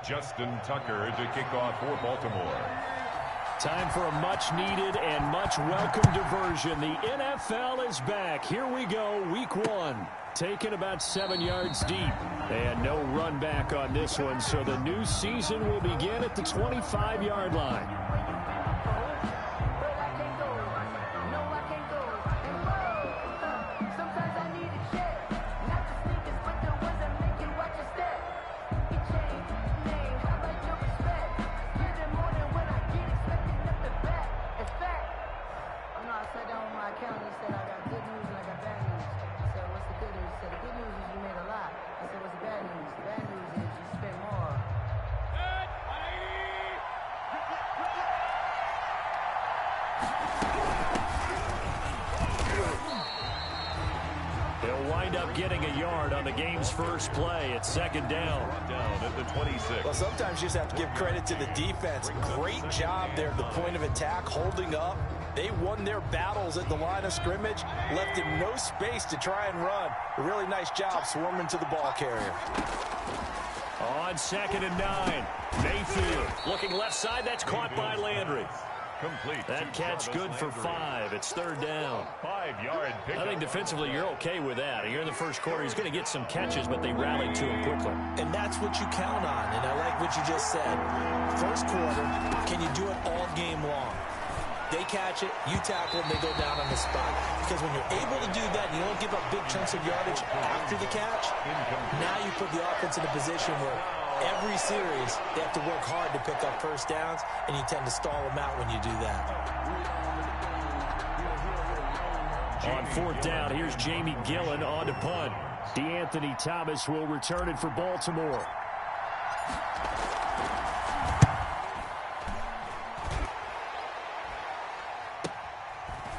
Justin Tucker to kick off for Baltimore. Time for a much-needed and much-welcome diversion. The NFL is back. Here we go, week 1. Taken about 7 yards deep. And no run back on this one, so the new season will begin at the 25-yard line. Getting a yard on the game's first play. It's second down. Down at the 26. Well, sometimes you just have to give credit to the defense. Great job there at the point of attack, holding up. They won their battles at the line of scrimmage, left him no space to try and run. A really nice job swarming to the ball carrier. On 2nd and 9, Mayfield looking left side. That's caught by Landry. Complete. That catch good for 5. It's 3rd down. 5-yard pickup. I think defensively you're okay with that. Here in the first quarter, he's going to get some catches, but they rallied to him quickly. And that's what you count on, and I like what you just said. First quarter, can you do it all game long? They catch it, you tackle them, they go down on the spot. Because when you're able to do that, and you don't give up big chunks of yardage after the catch, now you put the offense in a position where every series, they have to work hard to pick up first downs, and you tend to stall them out when you do that. On 4th down, here's Jamie Gillen on to punt. DeAnthony Thomas will return it for Baltimore.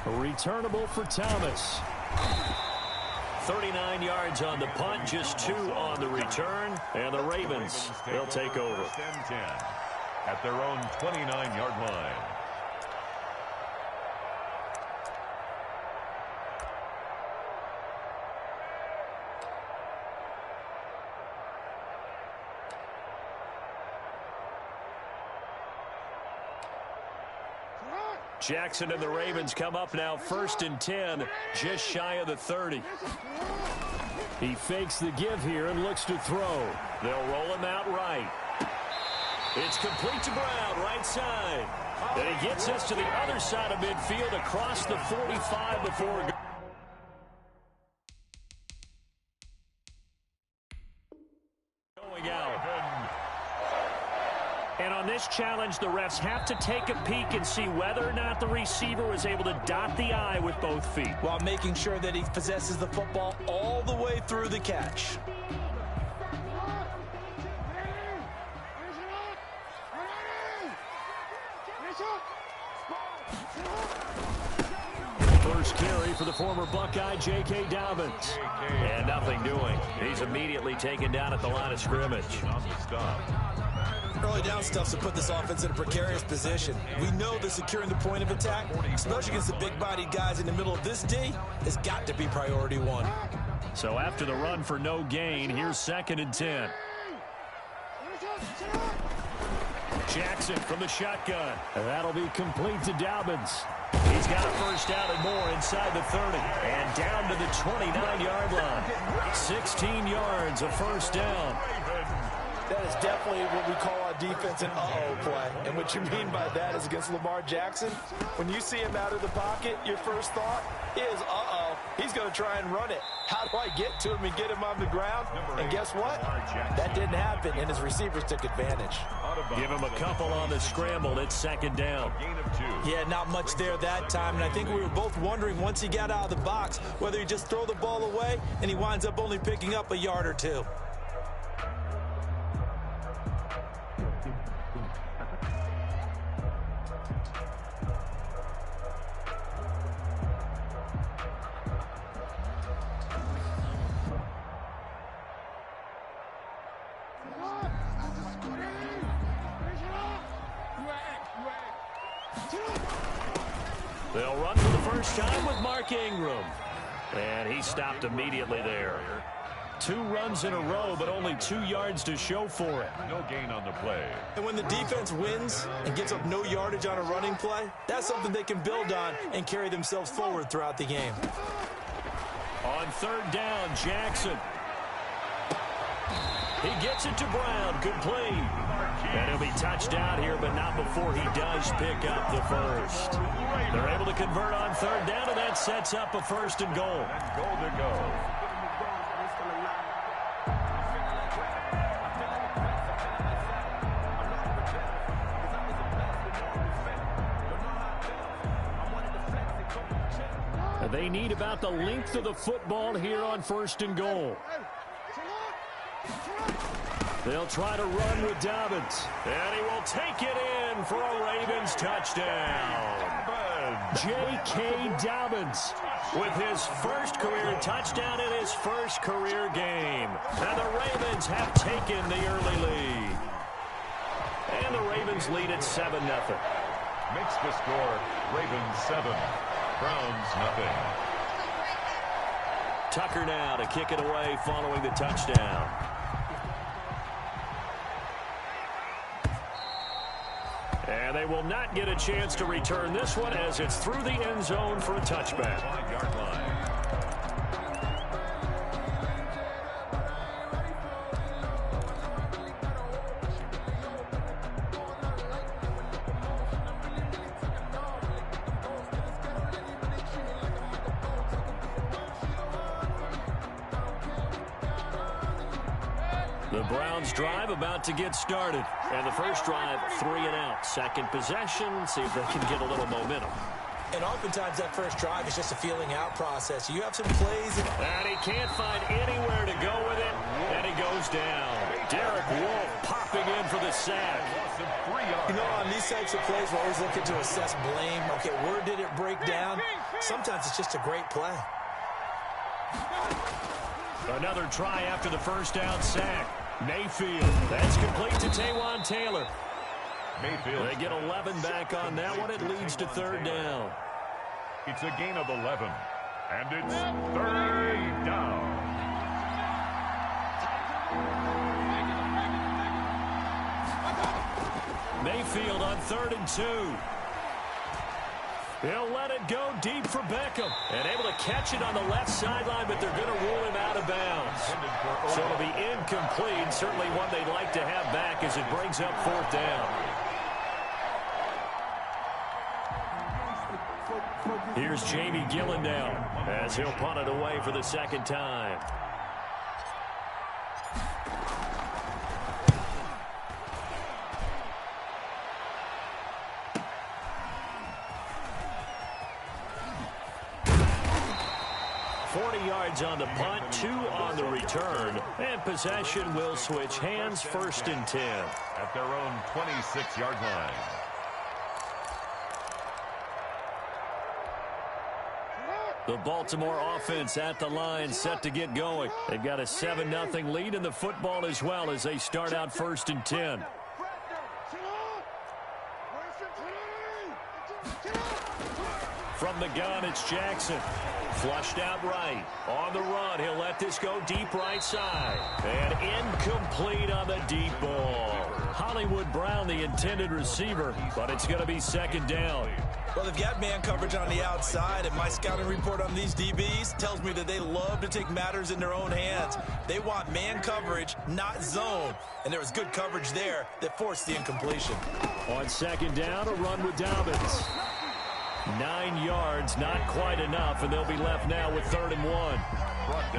Returnable for Thomas. 39 yards on the punt, just 2 on the return, and the Ravens, they'll take over. 10 at their own 29-yard line. Jackson and the Ravens come up now 1st and 10, just shy of the 30. He fakes the give here and looks to throw. They'll roll him out right. It's complete to Brown, right side. And he gets us to the other side of midfield across the 45 before going out. And on this challenge, the refs have to take a peek and see whether or not the receiver was able to dot the I with both feet, while making sure that he possesses the football all the way through the catch. First carry for the former Buckeye, J.K. Dobbins. And nothing doing. He's immediately taken down at the line of scrimmage. Early down stuff's to put this offense in a precarious position. We know that securing the point of attack, especially against the big-bodied guys in the middle of this D, has got to be priority 1. So after the run for no gain, here's 2nd and 10. Jackson from the shotgun. And that'll be complete to Dobbins. He's got a first down and more inside the 30. And down to the 29-yard line. 16 yards, a first down. That is definitely what we call on defense an uh-oh play. And what you mean by that is against Lamar Jackson, when you see him out of the pocket, your first thought is, uh-oh, he's going to try and run it. How do I get to him and get him on the ground? And guess what? That didn't happen, and his receivers took advantage. Give him a couple on the scramble. It's 2nd down. Yeah, not much there that time, and I think we were both wondering once he got out of the box whether he just throw the ball away, and he winds up only picking up a yard or 2. They'll run for the first time with Mark Ingram. And he stopped immediately there. 2 runs in a row, but only 2 yards to show for it. No gain on the play. And when the defense wins and gives up no yardage on a running play, that's something they can build on and carry themselves forward throughout the game. On 3rd down, Jackson. He gets it to Brown. Complete. And he'll be touched out here, but not before he does pick up the first. They're able to convert on 3rd down, and that sets up a 1st and goal. And goal to go. They need about the length of the football here on 1st and goal. They'll try to run with Dobbins. And he will take it in for a Ravens touchdown. J.K. Dobbins with his first career touchdown in his first career game. And the Ravens have taken the early lead. And the Ravens lead at 7-0. Makes the score Ravens 7, Browns nothing. Tucker now to kick it away following the touchdown. And they will not get a chance to return this one as it's through the end zone for a touchback. 5-yard line. The Browns drive about to get started. And the first drive, 3 and out. Second possession, see if they can get a little momentum. And oftentimes that first drive is just a feeling out process. You have some plays. And he can't find anywhere to go with it. And he goes down. Derek Wolfe popping in for the sack. You know, on these types of plays, we're always looking to assess blame. Okay, where did it break down? Sometimes it's just a great play. Another try after the first down sack. Mayfield. That's complete to Taywan Taylor. Mayfield. They get 11 back on that one. It leads to 3rd down. It's a gain of 11. And it's 3rd down. Mayfield on 3rd and 2. He'll let it go deep for Beckham. And able to catch it on the left sideline, but they're going to rule him out of bounds. So it'll be incomplete. Certainly one they'd like to have back as it brings up 4th down. Here's Jamie Gillen now as he'll punt it away for the 2nd time. On the punt, 2 on the return, and possession will switch hands. 1st and 10 at their own 26-yard line. The Baltimore offense at the line, set to get going. They've got a 7-0 lead in the football as well as they start out 1st and 10. From the gun, it's Jackson. Flushed out right. On the run, he'll let this go deep right side. And incomplete on the deep ball. Hollywood Brown, the intended receiver, but it's going to be 2nd down. Well, they've got man coverage on the outside, and my scouting report on these DBs tells me that they love to take matters in their own hands. They want man coverage, not zone. And there was good coverage there that forced the incompletion. On 2nd down, a run with Dobbins. 9 yards, not quite enough, and they'll be left now with 3rd and 1.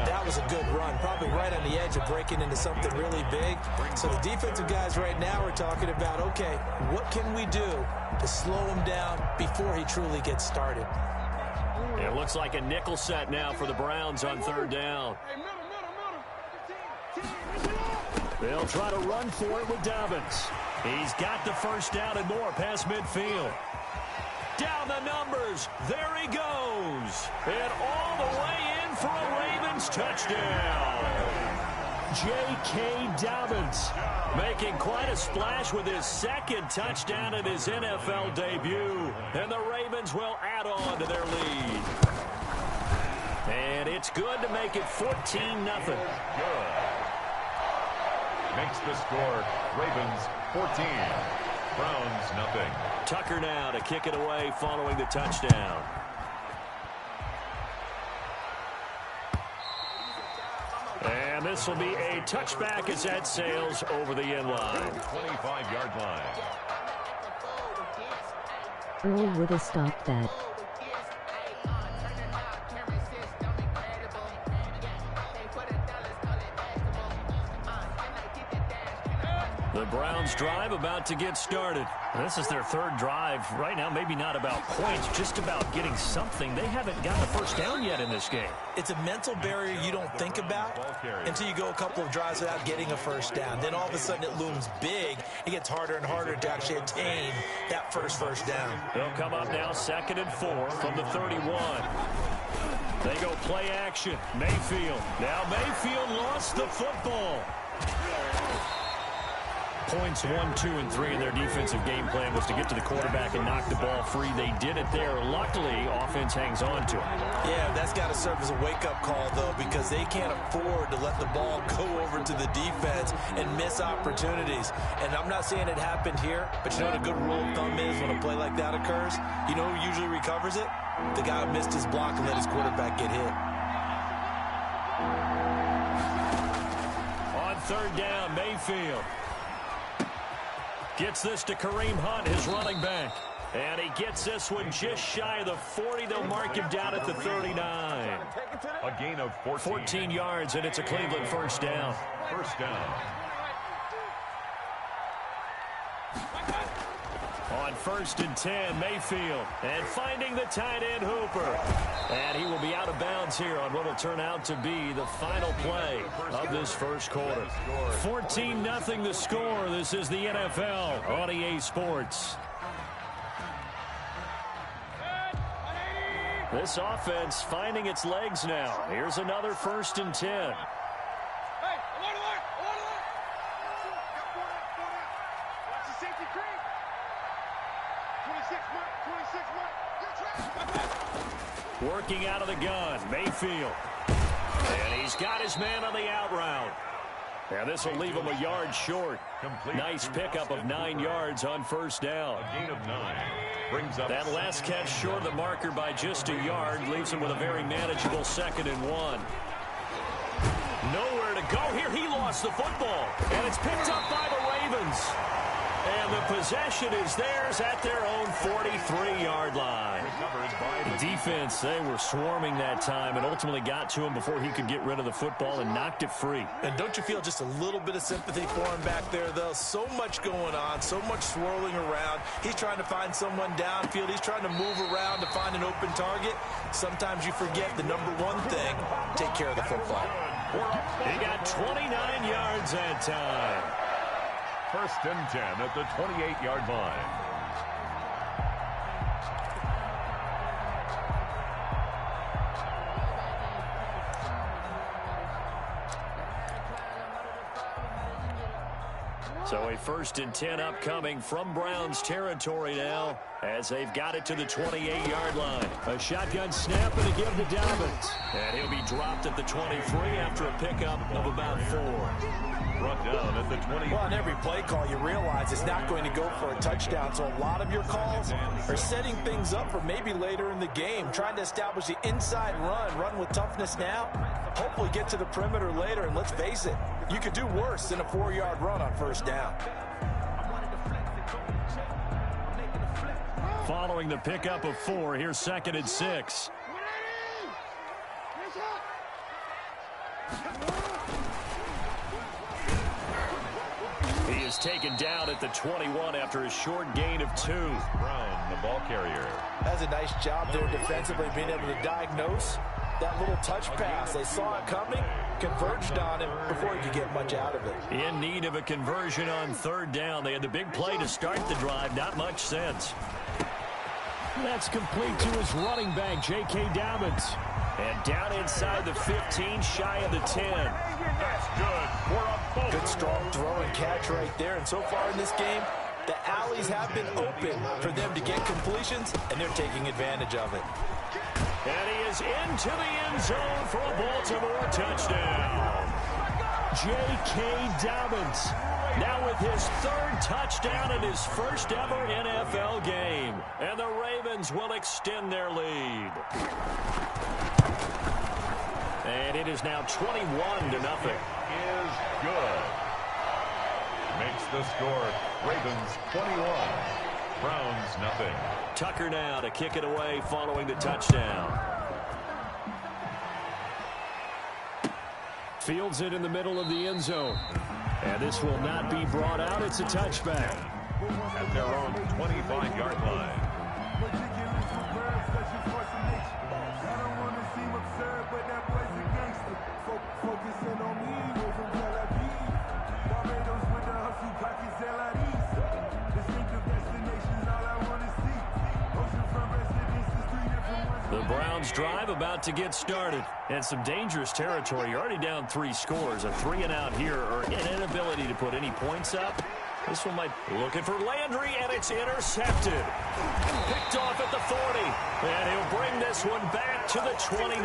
That was a good run, probably right on the edge of breaking into something really big. So the defensive guys right now are talking about, okay, what can we do to slow him down before he truly gets started? It looks like a nickel set now for the Browns on 3rd down. They'll try to run for it with Dobbins. He's got the first down and more past midfield. Down the numbers. There he goes. And all the way in for a Ravens touchdown. J.K. Dobbins making quite a splash with his 2nd touchdown in his NFL debut. And the Ravens will add on to their lead. And it's good to make it 14-0. Good. Makes the score Ravens 14, Browns nothing. Tucker now to kick it away following the touchdown. And this will be a touchback as that sails over the end line. 25-yard line. Earl would have stopped that. The Browns drive about to get started. This is their third drive. Right now, maybe not about points, just about getting something. They haven't gotten a first down yet in this game. It's a mental barrier you don't think about until you go a couple of drives without getting a first down. Then all of a sudden it looms big. It gets harder and harder to actually attain that first down. They'll come up now 2nd and 4 from the 31. They go play action. Mayfield. Now Mayfield lost the football. Points 1, 2, and 3 in their defensive game plan was to get to the quarterback and knock the ball free. They did it there. Luckily, offense hangs on to it. Yeah, that's got to serve as a wake-up call, though, because they can't afford to let the ball go over to the defense and miss opportunities. And I'm not saying it happened here, but you know what a good rule of thumb is when a play like that occurs? You know who usually recovers it? The guy who missed his block and let his quarterback get hit. On 3rd down, Mayfield gets this to Kareem Hunt, his running back. And he gets this one just shy of the 40. They'll mark him down at the 39. A gain of 14 yards, and it's a Cleveland first down. First down. On 1st and 10, Mayfield. And finding the tight end, Hooper. And he will be out of bounds here on what will turn out to be the final play of this first quarter. 14-0 the score. This is the NFL on EA Sports. This offense finding its legs now. Here's another 1st and 10. Working out of the gun, Mayfield. And he's got his man on the out route. And this will leave him a yard short. Nice pickup of 9 yards on 1st down. A gain of 9. Brings up that last catch short of the marker by just a yard. Leaves him with a very manageable 2nd and 1. Nowhere to go here. He lost the football. And it's picked up by the Ravens. And the possession is theirs at their own 43-yard line. The defense, they were swarming that time and ultimately got to him before he could get rid of the football and knocked it free. And don't you feel just a little bit of sympathy for him back there, though? So much going on, so much swirling around. He's trying to find someone downfield. He's trying to move around to find an open target. Sometimes you forget the number one thing, take care of the football. He got 29 yards that time. 1st and 10 at the 28-yard line. So a 1st and 10 upcoming from Browns territory now as they've got it to the 28-yard line. A shotgun snap and a give to Dobbins. And he'll be dropped at the 23 after a pickup of about 4. Brought down at the 20. Well, on every play call, you realize it's not going to go for a touchdown. So a lot of your calls are setting things up for maybe later in the game, trying to establish the inside run with toughness now. Hopefully get to the perimeter later, and let's face it, you could do worse than a 4-yard run on 1st down. Following the pickup of 4, here's 2nd and 6. He is taken down at the 21 after a short gain of 2. Brown, the ball carrier. That's a nice job there defensively, being able to diagnose that little touch pass. They saw it coming, converged on him before he could get much out of it. In need of a conversion on 3rd down. They had the big play to start the drive. Not much sense. That's complete to his running back, J.K. Dobbins. And down inside the 15, shy of the 10. That's good for a ball. Good strong throw and catch right there. And so far in this game, the alleys have been open for them to get completions, and they're taking advantage of it. And he is into the end zone for a Baltimore touchdown. J.K. Dobbins now with his third touchdown in his first ever NFL game. And the Ravens will extend their lead. And it is now 21-0. Is good. Makes the score Ravens 21, Browns nothing. Tucker now to kick it away following the touchdown. Fields it in the middle of the end zone. And this will not be brought out. It's a touchback. At their own 25-yard line. The Browns drive about to get started. And some dangerous territory. You're already down 3 scores. A 3-and-out here or an inability to put any points up. This one might looking for Landry, and it's intercepted. Picked off at the 40. And he'll bring this one back to the 29.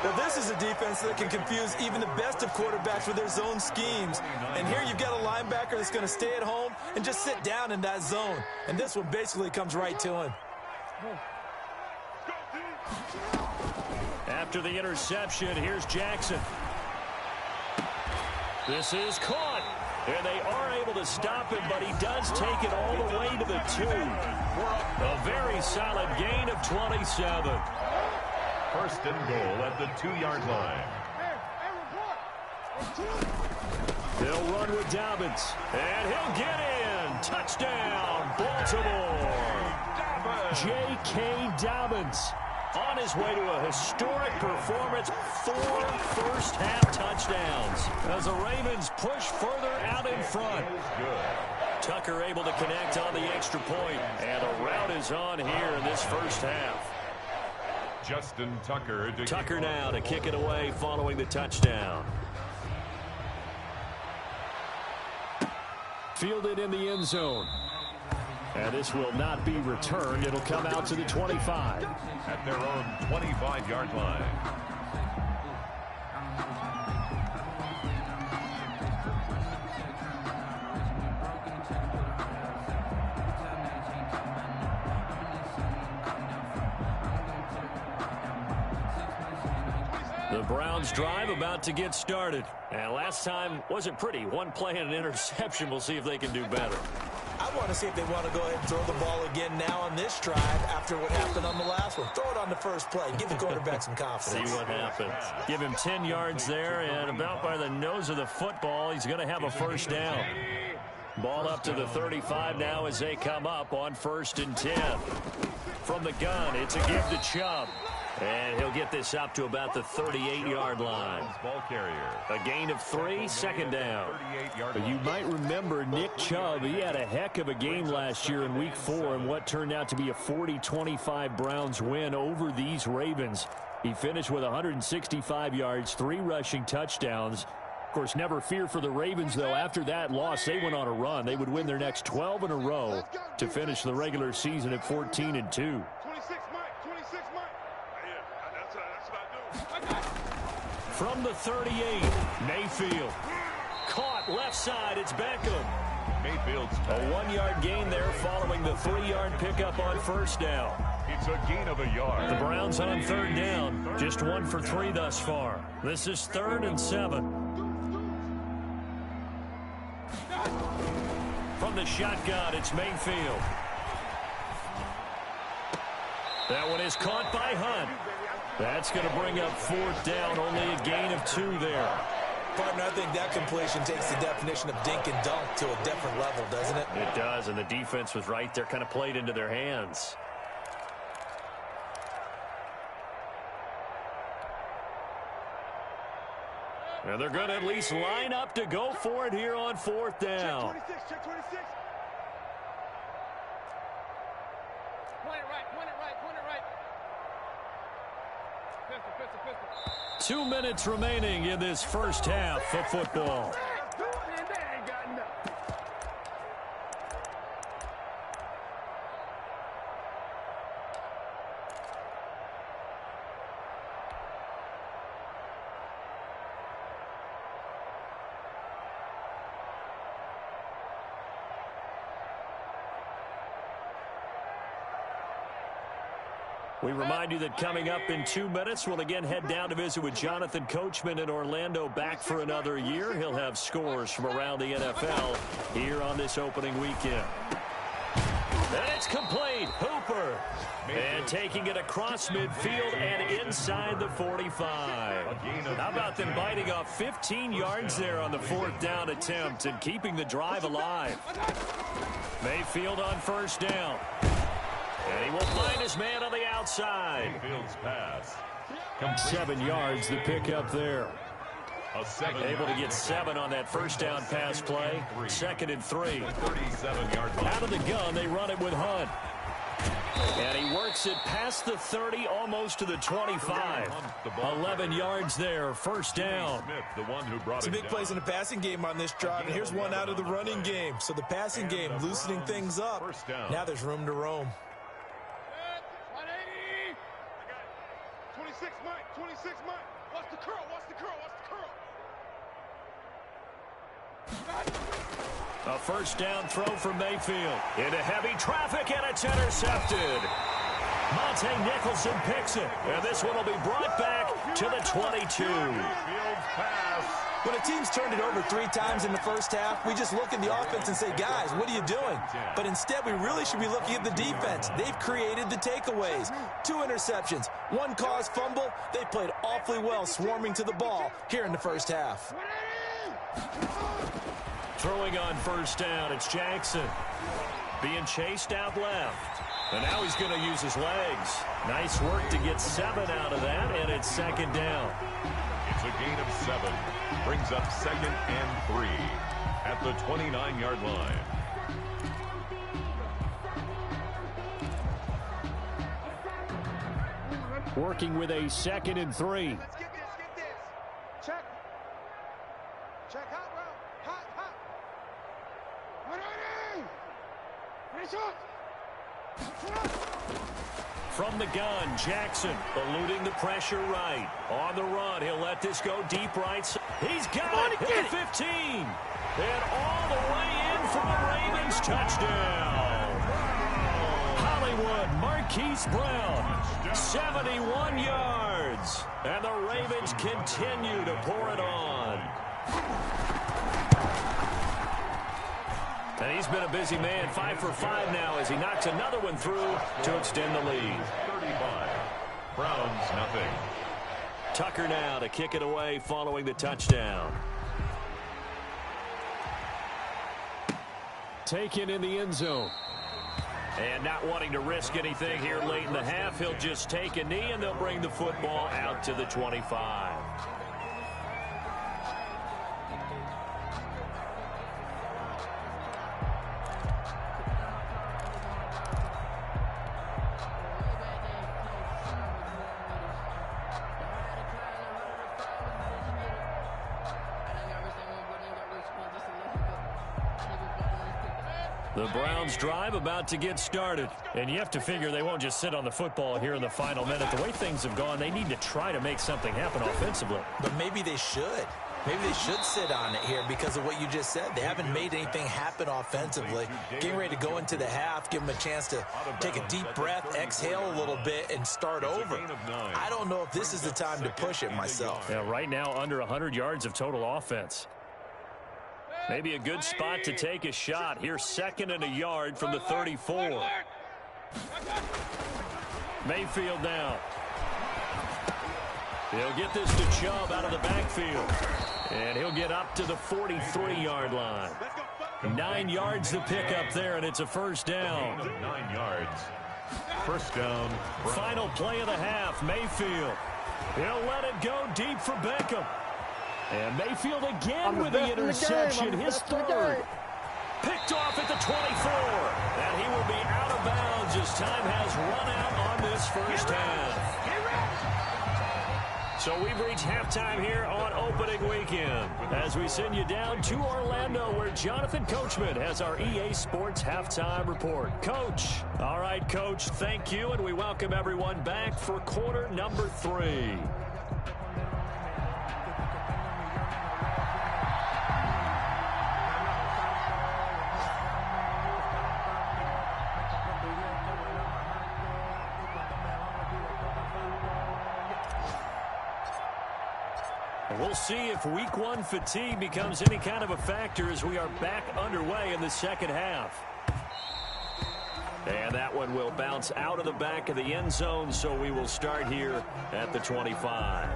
Well, this is a defense that can confuse even the best of quarterbacks with their zone schemes. And here you've got a linebacker that's going to stay at home and just sit down in that zone. And this one basically comes right to him. After the interception, here's Jackson. This is caught. And they are able to stop him, but he does take it all the way to the 2. A very solid gain of 27. First and goal at the 2-yard line. They'll run with Dobbins. And he'll get in. Touchdown, Baltimore. J.K. Dobbins on his way to a historic performance. 4 first-half touchdowns as the Ravens push further out in front. Tucker able to connect on the extra point, and a rout is on here in this first half. Justin Tucker. Tucker now to kick it away following the touchdown. Fielded in the end zone. And this will not be returned. It'll come out to the 25. At their own 25-yard line. The Browns drive about to get started. And last time wasn't pretty. One play and an interception. We'll see if they can do better. I want to see if they want to go ahead and throw the ball again now on this drive after what happened on the last one. Throw it on the first play. Give the quarterback some confidence. See what happens. Give him 10 yards there, and about by the nose of the football, he's going to have a first down. Ball up to the 35 now as they come up on 1st and 10. From the gun, it's a give to Chubb. And he'll get this up to about the 38-yard line. Ball carrier. A gain of 3, second down. But you might remember Nick Chubb. He had a heck of a game last year in Week 4 in what turned out to be a 40-25 Browns win over these Ravens. He finished with 165 yards, 3 rushing touchdowns. Of course, never fear for the Ravens, though. After that loss, they went on a run. They would win their next 12 in a row to finish the regular season at 14-2. From the 38, Mayfield. Caught left side, it's Beckham. Mayfield's a 1-yard gain there following the 3-yard pickup on first down. It's a gain of a yard. The Browns on 3rd down, just 1 for 3 thus far. This is 3rd and 7. From the shotgun, it's Mayfield. That one is caught by Hunt. That's going to bring up 4th down, only a gain of 2 there. Partner, I think that completion takes the definition of dink and dunk to a different level, doesn't it? It does, and the defense was right there, kind of played into their hands. And they're going to at least line up to go for it here on 4th down. Check 26, check 26. Point it right, point it right, point it right. Pistol, pistol, pistol. 2 minutes remaining in this first half of football. We remind you that coming up in 2 minutes, we'll again head down to visit with Jonathan Coachman in Orlando, back for another year. He'll have scores from around the NFL here on this opening weekend. And it's complete. Hooper. And taking it across midfield and inside the 45. How about them biting off 15 yards there on the 4th down attempt and keeping the drive alive? Mayfield on first down. And he will find his man on the outside. Mayfield's pass. 7 yards, the pickup there. Able to get 7 on that first down pass play. 2nd and 3. 37-yard line. Out of the gun, they run it with Hunt. And he works it past the 30, almost to the 25. 11 yards there, first down. Some big plays in the passing game on this drive, and here's one out of the running game. So the passing game loosening things up. Now there's room to roam. 180. 26, Mike. 26, Mike. Watch the curl. Watch the curl. Watch the curl. A first down throw from Mayfield. Into heavy traffic, and it's intercepted. Monte Nicholson picks it. And this one will be brought back to the 22. When a team's turned it over 3 times in the first half, we just look at the offense and say, guys, what are you doing? But instead, we really should be looking at the defense. They've created the takeaways. 2 interceptions, 1 caused fumble. They played awfully well swarming to the ball here in the first half. Throwing on first down, it's Jackson. Being chased out left. And now he's going to use his legs. Nice work to get 7 out of that, and it's 2nd down. It's a gain of 7. Brings up 2nd and 3 at the 29-yard line. Working with a 2nd and 3. Let's get this. Check. Check hot route. Hot. 180. Finish up. From the gun, Jackson eluding the pressure right. On the run, he'll let this go deep right. He's got it at the 15. And all the way in for the Ravens touchdown. Hollywood Marquise Brown, 71 yards. And the Ravens continue to pour it on. And he's been a busy man, 5 for 5 now as he knocks another one through to extend the lead. 35. Browns, nothing. Tucker now to kick it away following the touchdown. Taken in the end zone. And not wanting to risk anything here late in the half, he'll just take a knee and they'll bring the football out to the 25. The Browns drive about to get started. And you have to figure they won't just sit on the football here in the final minute. The way things have gone, they need to try to make something happen offensively. But maybe they should. Maybe they should sit on it here because of what you just said. They haven't made anything happen offensively. Getting ready to go into the half, give them a chance to take a deep breath, exhale a little bit, and start over. I don't know if this is the time to push it myself. Yeah, right now under 100 yards of total offense. Maybe a good spot to take a shot. Here's 2nd and a yard from the 34. Mayfield now. He'll get this to Chubb out of the backfield. And he'll get up to the 43-yard line. 9 yards to pick up there, and it's a first down. 9 yards. First down. Final play of the half, Mayfield. He'll let it go deep for Beckham. And Mayfield again with the interception, his 3rd. Picked off at the 24. And he will be out of bounds as time has run out on this first half. So we've reached halftime here on opening weekend as we send you down to Orlando where Jonathan Coachman has our EA Sports halftime report. Coach. All right, Coach, thank you, and we welcome everyone back for quarter number 3. We'll see if week one fatigue becomes any kind of a factor as we are back underway in the second half. And that one will bounce out of the back of the end zone, so we will start here at the 25.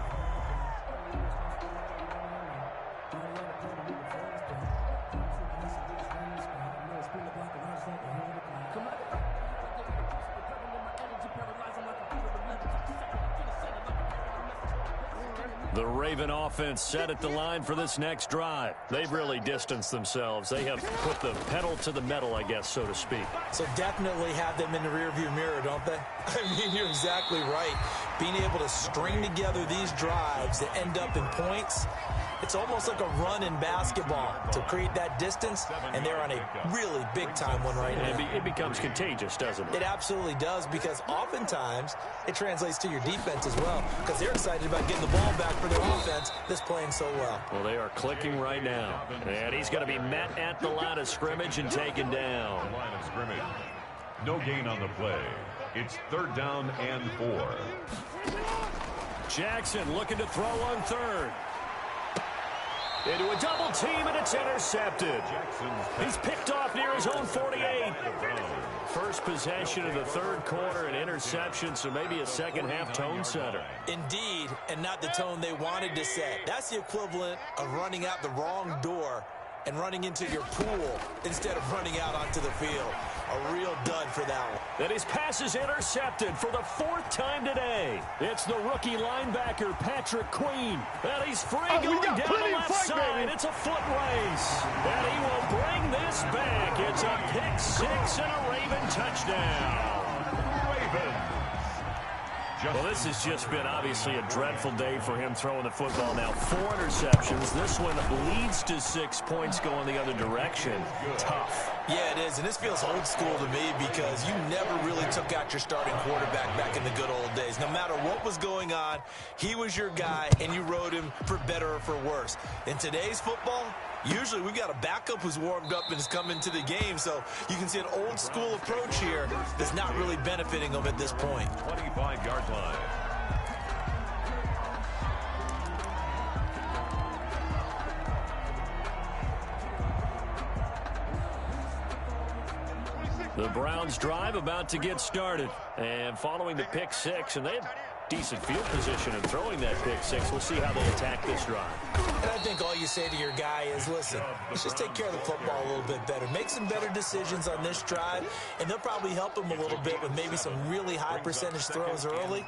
The Raven offense set at the line for this next drive. They've really distanced themselves. They have put the pedal to the metal, I guess, so to speak. So definitely have them in the rearview mirror, don't they? I mean, you're exactly right. Being able to string together these drives that end up in points, it's almost like a run in basketball to create that distance, and they're on a really big-time one right now. It becomes contagious, doesn't it? It absolutely does, because oftentimes it translates to your defense as well, because they're excited about getting the ball back for their offense that's playing so well. Well, they are clicking right now. And he's going to be met at the line of scrimmage and taken down. Line of scrimmage. No gain on the play. It's 3rd down and 4. Jackson looking to throw on 3rd. Into a double team, and it's intercepted. He's picked off near his own 48. First possession of the 3rd quarter, an interception, so maybe a second-half tone setter. Indeed, and not the tone they wanted to set. That's the equivalent of running out the wrong door and running into your pool instead of running out onto the field. A real dud for that one. And his pass is intercepted for the 4th time today. It's the rookie linebacker, Patrick Queen. And he's free going down the left side. It's a foot race. And he will bring this back. It's a pick-6 and a Raven touchdown. Ravens. Well, this has just been obviously a dreadful day for him throwing the football. Now 4 interceptions. This one leads to 6 points going the other direction. Tough. Yeah, it is, and this feels old school to me because you never really took out your starting quarterback back in the good old days. No matter what was going on, he was your guy, and you rode him for better or for worse. In today's football, usually we've got a backup who's warmed up and has come into the game, so you can see an old school approach here that's not really benefiting them at this point. 25-yard line. The Browns drive about to get started. And following the pick-6, and they had decent field position in throwing that pick-6. We'll see how they attack this drive. And I think all you say to your guy is, listen, let's just take care of the football a little bit better. Make some better decisions on this drive, and they'll probably help him a little bit with maybe some really high percentage throws early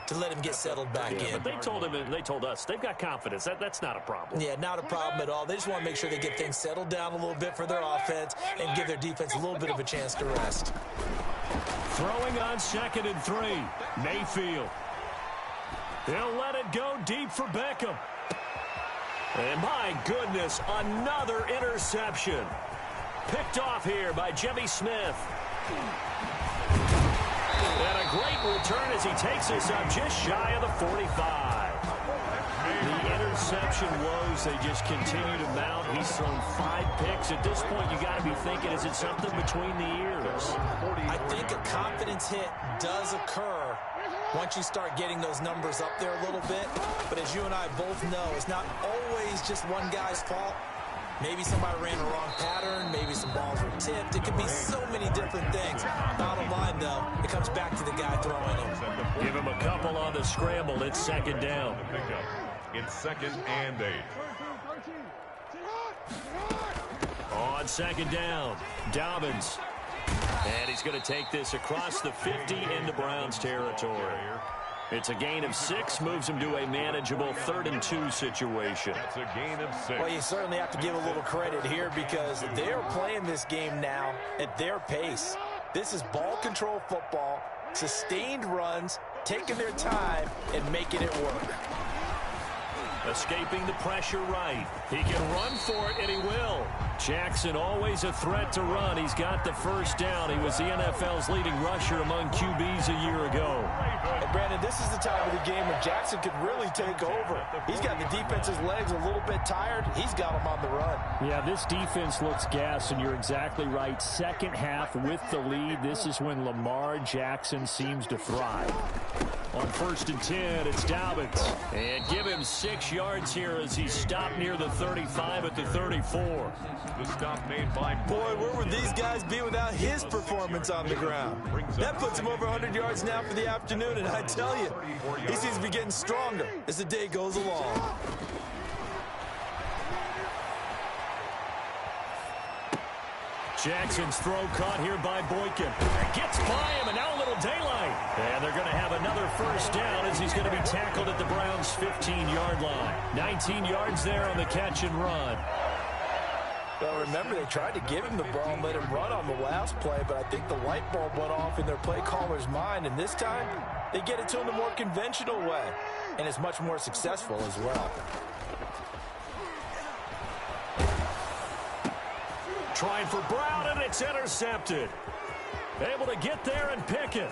to let him get settled back in. But they told him, and they told us, they've got confidence. That's not a problem. Yeah, not a problem at all. They just want to make sure they get things settled down a little bit for their offense and give their defense a little bit of a chance to rest. Throwing on 2nd and 3. Mayfield. He'll let it go deep for Beckham. And my goodness, another interception. Picked off here by Jimmy Smith. And a great return as he takes us up just shy of the 45. The interception woes, they just continue to mount. He's thrown 5 picks. At this point, you got to be thinking, is it something between the ears? I think a confidence hit does occur once you start getting those numbers up there a little bit. But as you and I both know, it's not always just one guy's fault. Maybe somebody ran a wrong pattern. Maybe some balls were tipped. It could be so many different things. Bottom line, though, it comes back to the guy throwing them. Give him a couple on the scramble. It's 2nd down. It's 2nd and 8. On 2nd down, Dobbins. And he's going to take this across the 50 into Browns territory. It's a gain of 6, moves him to a manageable 3rd and 2 situation. That's a gain of 6. Well, you certainly have to give a little credit here because they're playing this game now at their pace. This is ball control football, sustained runs, taking their time, and making it work. Escaping the pressure right. He can run for it, and he will. Jackson always a threat to run. He's got the 1st down. He was the NFL's leading rusher among QBs a year ago. And Brandon, this is the time of the game when Jackson could really take over. He's got the defense's legs a little bit tired. He's got them on the run. Yeah, this defense looks gassed, and you're exactly right. Second half with the lead, this is when Lamar Jackson seems to thrive. On 1st and 10, it's Dobbins. And give him 6 yards here as he stopped near the 35 at the 34. The stop made by... Boy, where would these guys be without his performance on the ground? That puts him over 100 yards now for the afternoon, and I tell you, he seems to be getting stronger as the day goes along. Jackson's throw caught here by Boykin. Gets by him, and now a little daylight. And they're going to have another first down as he's going to be tackled at the Browns' 15-yard line. 19 yards there on the catch and run. Well, remember, they tried to give him the ball and let him run on the last play, but I think the light bulb went off in their play caller's mind, and this time they get it to him the more conventional way, and it's much more successful as well. Trying for Brown, and it's intercepted. Able to get there and pick it.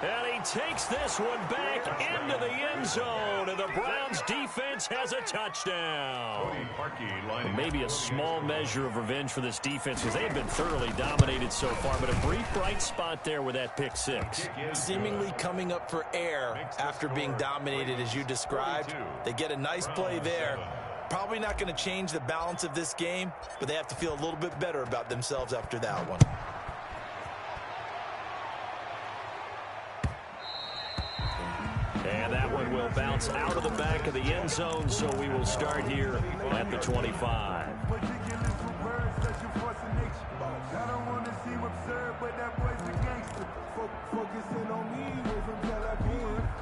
And he takes this one back into the end zone, and the Browns defense has a touchdown. Maybe a small measure of revenge for this defense because they've been thoroughly dominated so far, but a brief bright spot there with that pick 6. Seemingly coming up for air after being dominated as you described. They get a nice play there. Probably not going to change the balance of this game, but they have to feel a little bit better about themselves after that one. And that one will bounce out of the back of the end zone, so we will start here at the 25.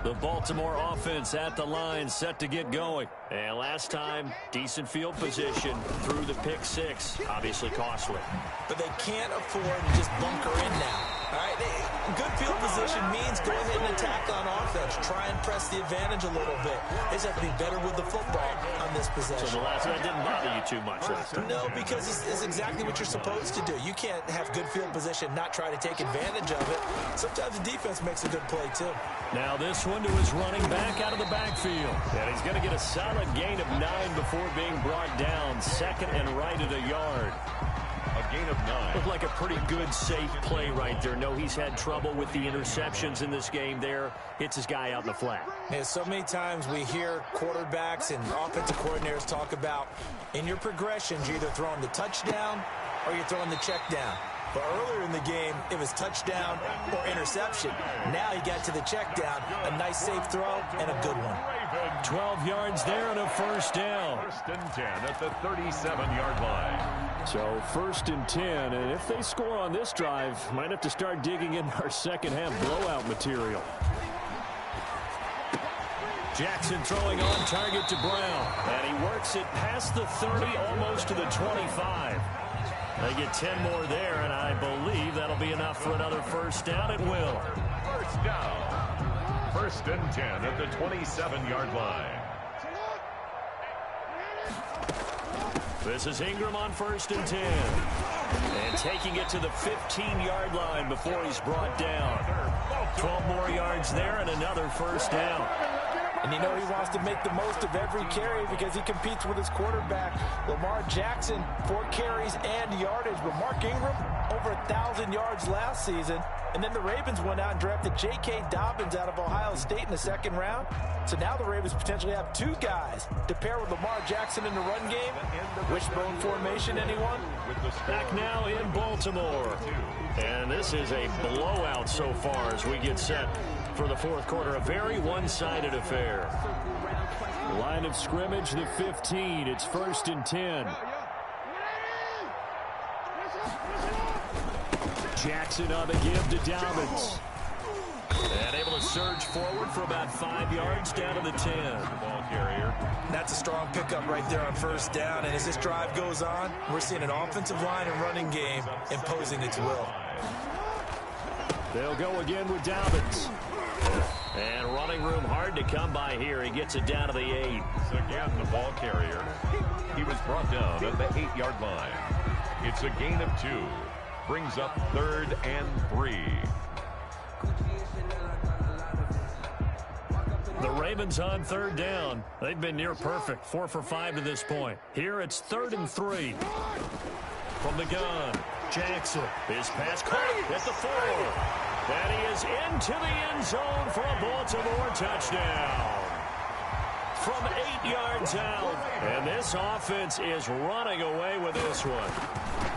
The Baltimore offense at the line, set to get going. And last time, decent field position through the pick 6, obviously costly. But they can't afford to just bunker in now. All right, good field position means go ahead and attack on offense. Try and press the advantage a little bit. They just have to be better with the football on this possession. So the last one didn't bother you too much last time? No, because it's exactly what you're supposed to do. You can't have good field position, not try to take advantage of it. Sometimes the defense makes a good play, too. Now this one to his running back out of the backfield. And he's going to get a solid gain of 9 before being brought down. 2nd and right at a yard. A gain of 9. Looked like a pretty good, safe play right there. No, he's had trouble with the interceptions in this game there. Hits his guy out in the flat. Yeah, so many times we hear quarterbacks and offensive coordinators talk about in your progressions, you're either throwing the touchdown or you're throwing the check down. But earlier in the game, it was touchdown or interception. Now he got to the check down, a nice safe throw, and a good one. 12 yards there and a first down. 1st and 10 at the 37-yard line. So 1st and 10, and if they score on this drive, might have to start digging in our second half blowout material. Jackson throwing on target to Brown, and he works it past the 30, almost to the 25. They get 10 more there, and I believe that'll be enough for another first down. It will. First down. 1st and 10 at the 27-yard line. This is Ingram on 1st and 10. And taking it to the 15-yard line before he's brought down. 12 more yards there and another first down. And you know he wants to make the most of every carry because he competes with his quarterback. Lamar Jackson, 4 carries and yardage. But Mark Ingram, over 1,000 yards last season. And then the Ravens went out and drafted J.K. Dobbins out of Ohio State in the 2nd round. So now the Ravens potentially have 2 guys to pair with Lamar Jackson in the run game. Wishbone formation, anyone? Back now in Baltimore. And this is a blowout so far as we get set for the 4th quarter. A very one-sided affair. Line of scrimmage, the 15. It's 1st and 10. Jackson on the give to Dobbins. And able to surge forward for about 5 yards down to the 10. Ball carrier. That's a strong pickup right there on first down. And as this drive goes on, we're seeing an offensive line and running game imposing its will. They'll go again with Dobbins. And running room hard to come by here. He gets it down to the 8. Again, the ball carrier. He was brought down at the 8-yard line. It's a gain of 2. Brings up 3rd and 3. The Ravens on 3rd down. They've been near perfect. 4 for 5 to this point. Here it's 3rd and 3. From the gun, Jackson. His pass caught at the 4. And he is into the end zone for a Baltimore touchdown. From 8 yards out. And this offense is running away with this one.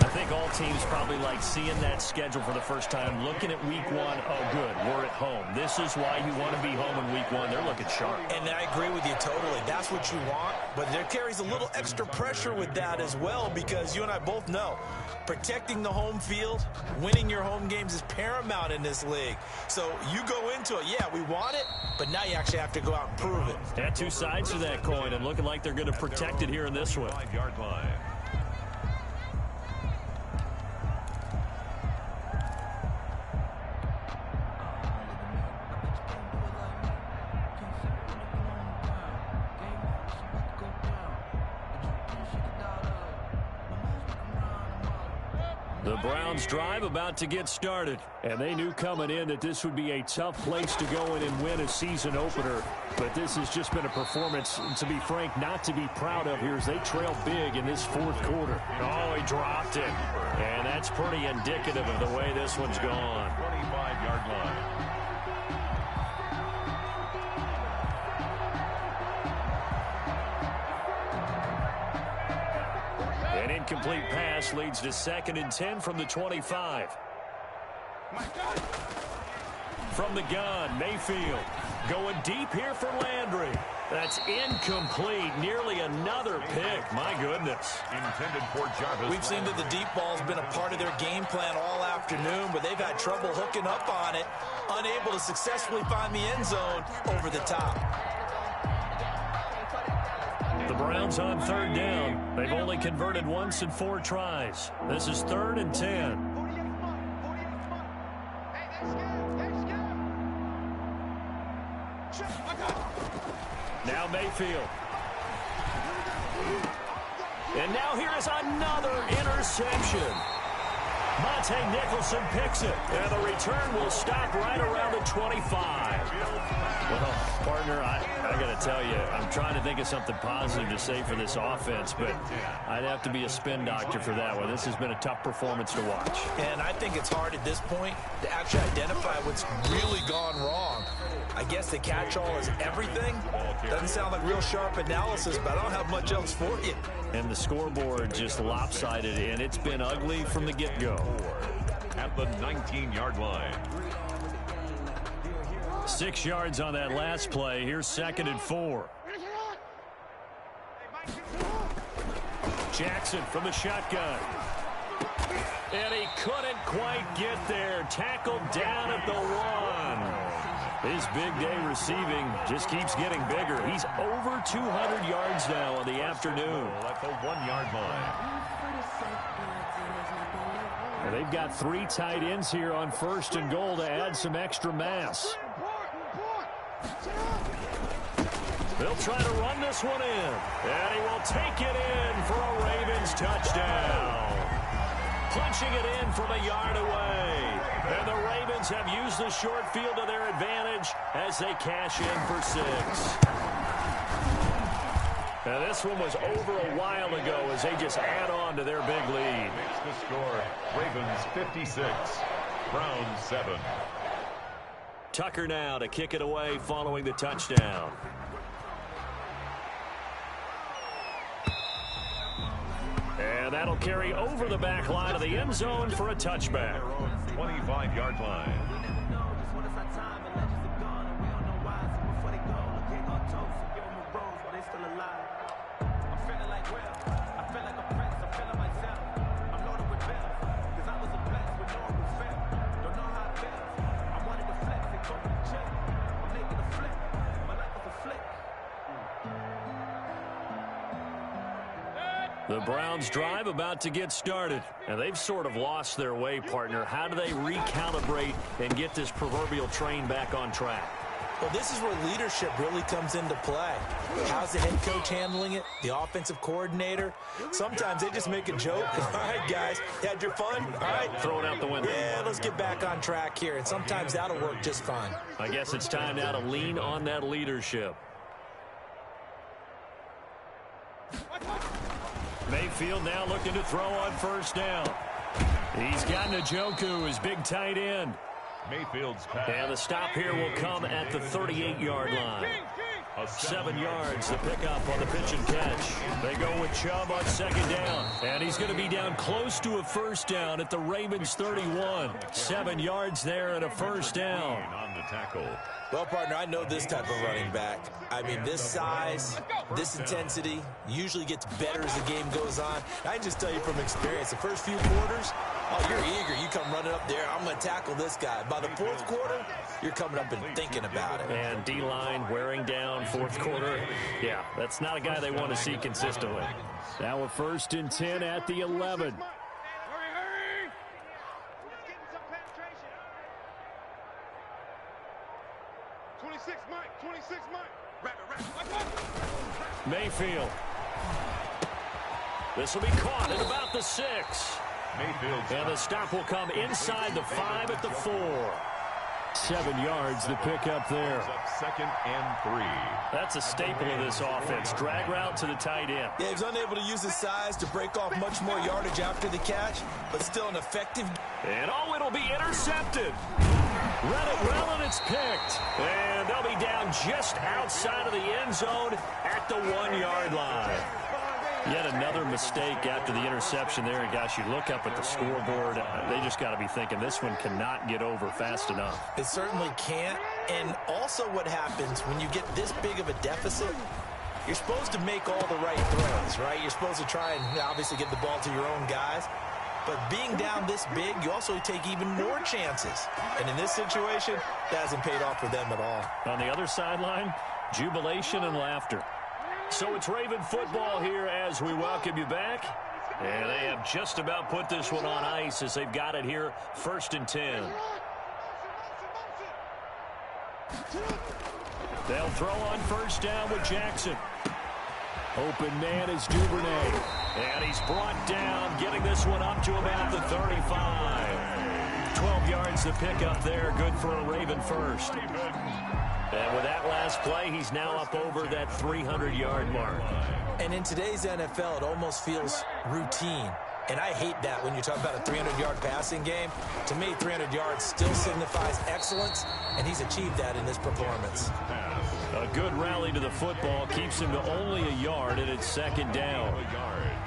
I think all teams probably like seeing that schedule for the first time, looking at week 1. Oh, good, we're at home. This is why you want to be home in week 1. They're looking sharp. And I agree with you totally. That's what you want. But there carries a little extra pressure with that as well, because you and I both know protecting the home field, winning your home games is paramount in this league. So you go into it, yeah, we want it, but now you actually have to go out and prove it. Yeah, two sides to that coin, and looking like they're going to protect it here in this one. 5-yard line. The Browns drive about to get started. And they knew coming in that this would be a tough place to go in and win a season opener. But this has just been a performance, to be frank, not to be proud of here as they trail big in this fourth quarter. Oh, he dropped it. And that's pretty indicative of the way this one's gone. 25-yard line. An incomplete pass leads to 2nd and 10 from the 25. From the gun, Mayfield going deep here for Landry. That's incomplete. Nearly another pick. My goodness. Intended for Jarvis. We've seen that the deep ball's been a part of their game plan all afternoon, but they've had trouble hooking up on it, unable to successfully find the end zone over the top. The Browns on 3rd down. They've only converted once in 4 tries. This is 3rd and 10. Now Mayfield. And now here is another interception. Monte Nicholson picks it. And the return will stop right around the 25. Well, partner, I got to tell you, I'm trying to think of something positive to say for this offense, but I'd have to be a spin doctor for that one. This has been a tough performance to watch. And I think it's hard at this point to actually identify what's really gone wrong. I guess the catch-all is everything. Doesn't sound like real sharp analysis, but I don't have much else for you. And the scoreboard just lopsided, and it's been ugly from the get-go. At the 19-yard line. 6 yards on that last play. Here's 2nd and 4. Jackson from the shotgun. And he couldn't quite get there. Tackled down at the 1. His big day receiving just keeps getting bigger. He's over 200 yards now on the afternoon. At the 1-yard line. And they've got 3 tight ends here on 1st and goal to add some extra mass. They'll try to run this one in. And he will take it in for a Ravens touchdown. Punching it in from a yard away. And the Ravens have used the short field to their advantage as they cash in for 6. Now this one was over a while ago as they just add on to their big lead. Makes the score. Ravens 56. Browns 7. Tucker now to kick it away following the touchdown. And that'll carry over the back line of the end zone for a touchback. 25-yard line. The Browns drive about to get started, and they've sort of lost their way, partner. How do they recalibrate and get this proverbial train back on track? Well, this is where leadership really comes into play. How's the head coach handling it? The offensive coordinator? Sometimes they just make a joke. All right, guys, you had your fun? All right. Throw it out the window. Yeah, let's get back on track here, and sometimes that'll work just fine. I guess it's time now to lean on that leadership. Mayfield now looking to throw on first down. He's got Njoku, his big tight end. Mayfield's pass. And the stop here will come at the 38-yard line. 7 yards to pick up on the pitch and catch. They go with Chubb on second down. And he's going to be down close to a first down at the Ravens 31. 7 yards there and a first down. On the tackle. Well, partner, I know this type of running back. I mean, this size, this intensity usually gets better as the game goes on. I can just tell you from experience, the first few quarters, oh, you're eager. You come running up there, I'm going to tackle this guy. By the fourth quarter, you're coming up and thinking about it. And D-line wearing down fourth quarter. Yeah, that's not a guy they want to see consistently. Now a 1st and 10 at the 11. Mayfield. This will be caught at about the 6. Mayfield. And the stop will come inside the 5 at the 4. 7 yards to pick up there. Second and 3. That's a staple of this offense. Drag route to the tight end. Yeah, he was unable to use his size to break off much more yardage after the catch, but still an effective. And oh, it'll be intercepted. Read it well, and it's picked. And they'll be down just outside of the end zone at the 1-yard line. Yet another mistake after the interception there. And gosh, you look up at the scoreboard, they just got to be thinking this one cannot get over fast enough. It certainly can't. And also what happens when you get this big of a deficit, you're supposed to make all the right throws, right? You're supposed to try and obviously get the ball to your own guys. But being down this big, you also take even more chances. And in this situation, that hasn't paid off for them at all. On the other sideline, jubilation and laughter. So it's Raven football here as we welcome you back. And they have just about put this one on ice as they've got it here, 1st and 10. They'll throw on first down with Jackson. Open man is Duvernay. And he's brought down, getting this one up to about the 35. 12 yards to pick up there, good for a Raven first. And with that last play, he's now up over that 300-yard mark. And in today's NFL, it almost feels routine. And I hate that when you talk about a 300-yard passing game. To me, 300 yards still signifies excellence, and he's achieved that in this performance. A good rally to the football keeps him to only a yard, and it's second down.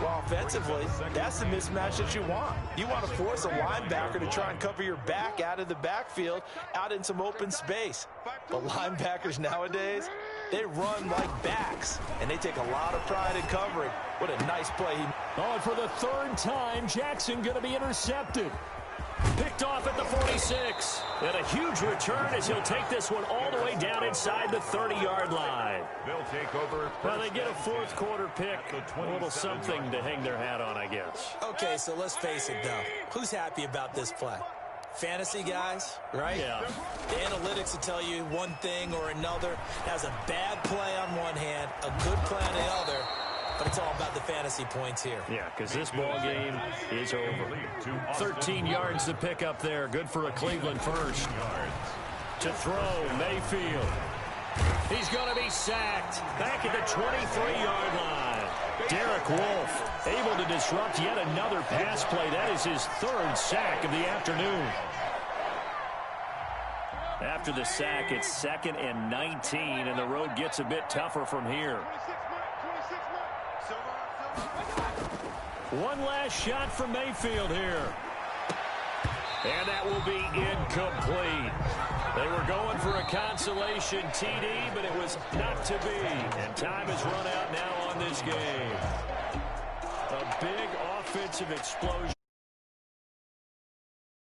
Well, offensively, that's the mismatch that you want. You want to force a linebacker to try and cover your back out of the backfield, out in some open space. But linebackers nowadays, they run like backs, and they take a lot of pride in covering. What a nice play. Oh, and for the 3rd time, Jackson going to be intercepted. Picked off at the 46. And a huge return as he'll take this one all the way down inside the 30-yard line. They'll take over. Well, they get a fourth quarter pick. A little something to hang their hat on, I guess. Okay, so let's face it, though. Who's happy about this play? Fantasy guys, right? Yeah. The analytics will tell you one thing or another. That's a bad play on one hand, a good play on the other. But it's all about the fantasy points here. Yeah, because this ball game is over. 13 yards to pick up there. Good for a Cleveland first. To throw, Mayfield. He's going to be sacked. Back at the 23-yard line. Derek Wolfe able to disrupt yet another pass play. That is his 3rd sack of the afternoon. After the sack, it's 2nd and 19, and the road gets a bit tougher from here. One last shot from Mayfield here. And that will be incomplete. They were going for a consolation TD, but it was not to be. And time has run out now on this game. A big offensive explosion.